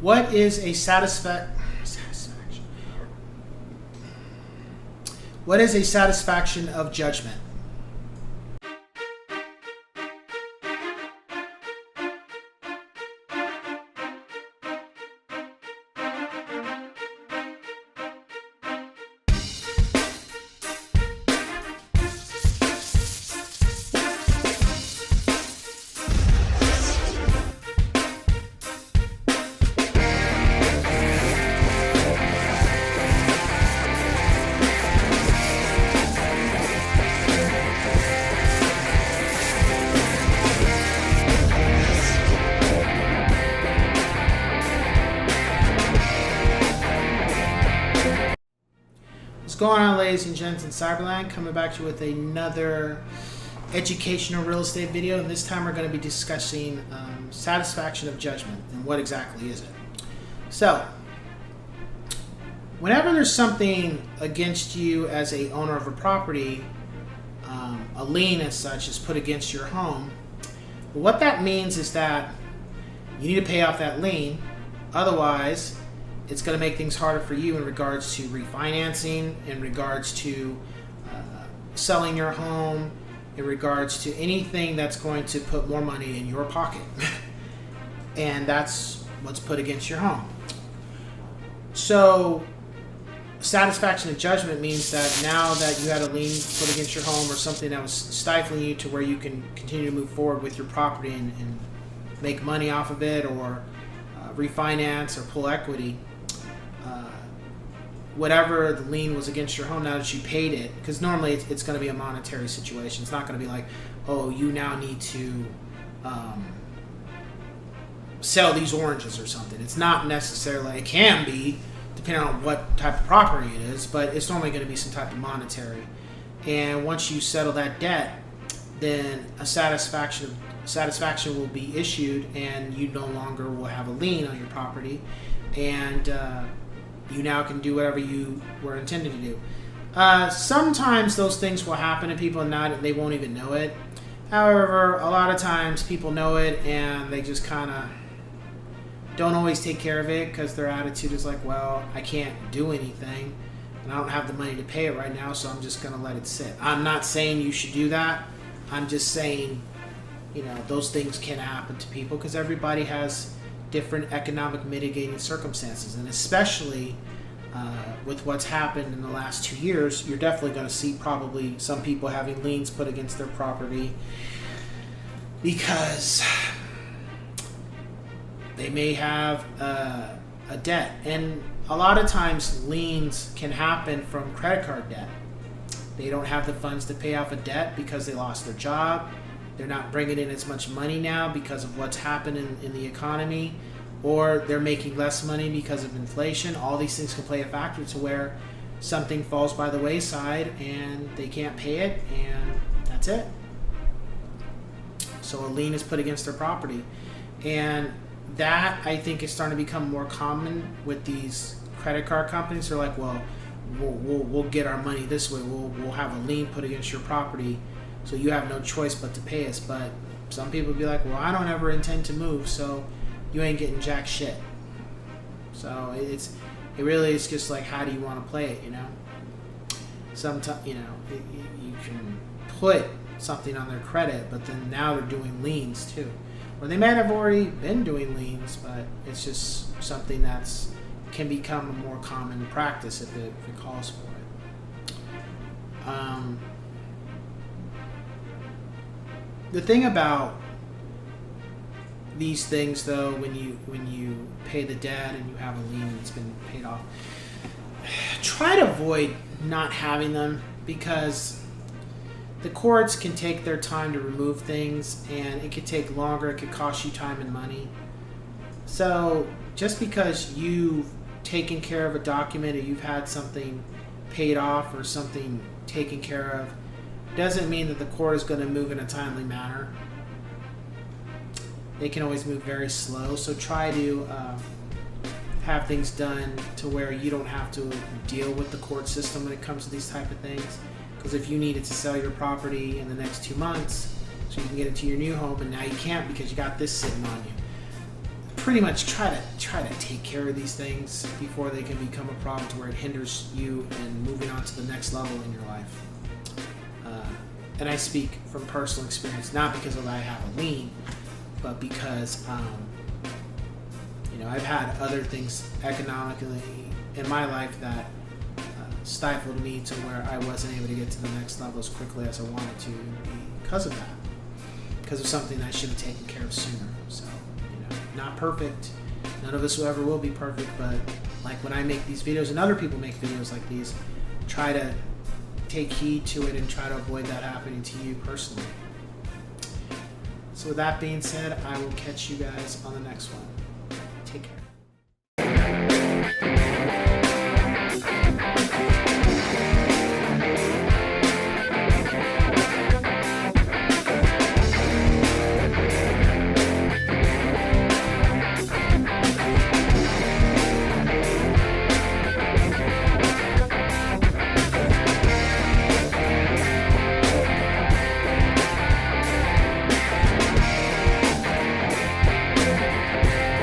What is a What is a satisfaction of judgment? What's going on, ladies and gents in Cyberland? Coming back to you with another educational real estate video, and this time we're going to be discussing satisfaction of judgment and what exactly is it. So, whenever there's something against you as a owner of a property, a lien as such is put against your home. What that means is that you need to pay off that lien, otherwise it's going to make things harder for you in regards to refinancing, in regards to selling your home, in regards to anything that's going to put more money in your pocket. And that's what's put against your home. So satisfaction of judgment means that now that you had a lien put against your home or something that was stifling you to where you can continue to move forward with your property and make money off of it, or refinance or pull equity, whatever the lien was against your home, now that you paid it, because normally it's going to be a monetary situation. It's not going to be like, oh, you now need to sell these oranges or something. It's not necessarily, it can be, depending on what type of property it is, but it's normally going to be some type of monetary. And once you settle that debt, then a satisfaction will be issued, and you no longer will have a lien on your property, and you now can do whatever you were intended to do. Sometimes those things will happen to people and they won't even know it. However, a lot of times people know it and they just kind of don't always take care of it, because their attitude is like, well, I can't do anything and I don't have the money to pay it right now, so I'm just going to let it sit. I'm not saying you should do that. I'm just saying, those things can happen to people because everybody has different economic mitigating circumstances, and especially with what's happened in the last 2 years, you're definitely going to see probably some people having liens put against their property because they may have a debt. And a lot of times liens can happen from credit card debt. They don't have the funds to pay off a debt because they lost their job. They're not bringing in as much money now because of what's happened in the economy, or they're making less money because of inflation. All these things can play a factor to where something falls by the wayside and they can't pay it, and that's it. So a lien is put against their property. And that, I think, is starting to become more common with these credit card companies. They're like, well, we'll get our money this way. We'll have a lien put against your property, so you have no choice but to pay us. But some people be like, well, I don't ever intend to move, so you ain't getting jack shit. So it really is just like, how do you want to play it, Sometimes, you can put something on their credit, but then now they're doing liens too. Or they might have already been doing liens, but it's just something that's can become a more common practice if it calls for it. The thing about these things, though, when you pay the debt and you have a lien that's been paid off, try to avoid not having them, because the courts can take their time to remove things, and it could take longer. It could cost you time and money. So just because you've taken care of a document, or you've had something paid off or something taken care of, doesn't mean that the court is going to move in a timely manner. They can always move very slow, so try to have things done to where you don't have to deal with the court system when it comes to these type of things. Because if you needed to sell your property in the next 2 months so you can get into your new home, and now you can't because you got this sitting on you, pretty much try to take care of these things before they can become a problem to where it hinders you in moving on to the next level in your life. And I speak from personal experience, not because I have a lien, but because I've had other things economically in my life that stifled me to where I wasn't able to get to the next level as quickly as I wanted to because of that. Because of something I should have taken care of sooner. So, not perfect. None of us will ever will be perfect, but like when I make these videos and other people make videos like these, try to take heed to it and try to avoid that happening to you personally. So with that being said, I will catch you guys on the next one. Take care.